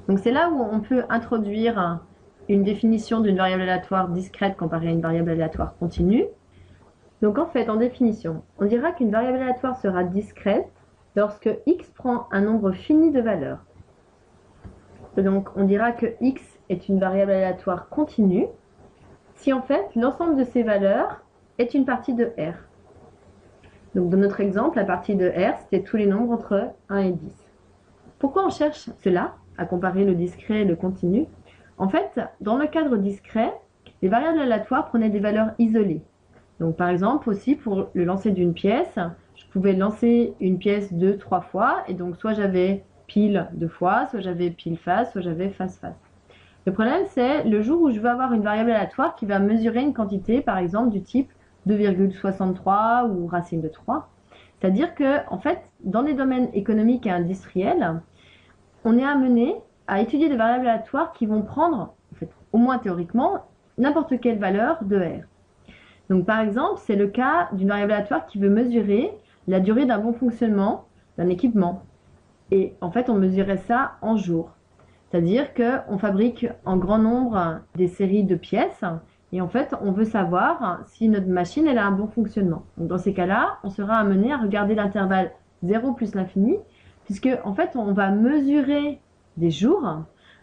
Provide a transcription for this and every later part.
Donc c'est là où on peut introduire une définition d'une variable aléatoire discrète comparée à une variable aléatoire continue. Donc en fait, en définition, on dira qu'une variable aléatoire sera discrète lorsque x prend un nombre fini de valeurs. Et donc on dira que x est une variable aléatoire continue si en fait l'ensemble de ces valeurs est une partie de R. Donc dans notre exemple, la partie de R, c'était tous les nombres entre 1 et 10. Pourquoi on cherche cela, à comparer le discret et le continu? En fait, dans le cadre discret, les variables aléatoires prenaient des valeurs isolées. Donc par exemple aussi pour le lancer d'une pièce, je pouvais lancer une pièce 2-3 fois et donc soit j'avais pile 2 fois, soit j'avais pile face, soit j'avais face-face. Le problème c'est le jour où je veux avoir une variable aléatoire qui va mesurer une quantité par exemple du type 2,63 ou racine de 3. C'est-à-dire que en fait dans les domaines économiques et industriels, on est amené à étudier des variables aléatoires qui vont prendre, en fait, au moins théoriquement, n'importe quelle valeur de R. Donc par exemple, c'est le cas d'une variable aléatoire qui veut mesurer la durée d'un bon fonctionnement d'un équipement. Et en fait, on mesurait ça en jours. C'est-à-dire qu'on fabrique en grand nombre des séries de pièces et en fait, on veut savoir si notre machine elle a un bon fonctionnement. Donc dans ces cas-là, on sera amené à regarder l'intervalle 0 plus l'infini puisque en fait, on va mesurer des jours.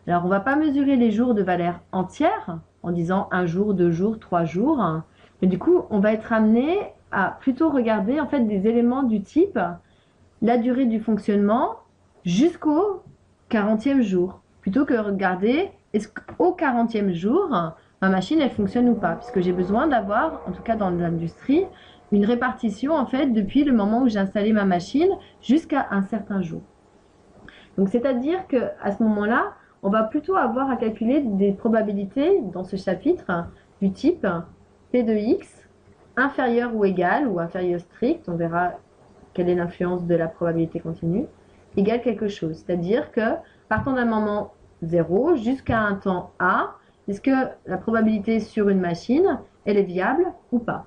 Alors, on ne va pas mesurer les jours de valeur entière en disant 1 jour, 2 jours, 3 jours. Mais du coup, on va être amené à plutôt regarder en fait des éléments du type la durée du fonctionnement jusqu'au 40e jour. Plutôt que regarder est-ce qu'au 40e jour, ma machine elle fonctionne ou pas. Puisque j'ai besoin d'avoir, en tout cas dans l'industrie, une répartition en fait depuis le moment où j'ai installé ma machine jusqu'à un certain jour. Donc c'est-à-dire qu'à ce moment-là, on va plutôt avoir à calculer des probabilités dans ce chapitre du type P de x inférieur ou égal, ou inférieur strict, on verra quelle est l'influence de la probabilité continue, égale quelque chose. C'est-à-dire que partant d'un moment 0 jusqu'à un temps A, est-ce que la probabilité sur une machine, elle est viable ou pas?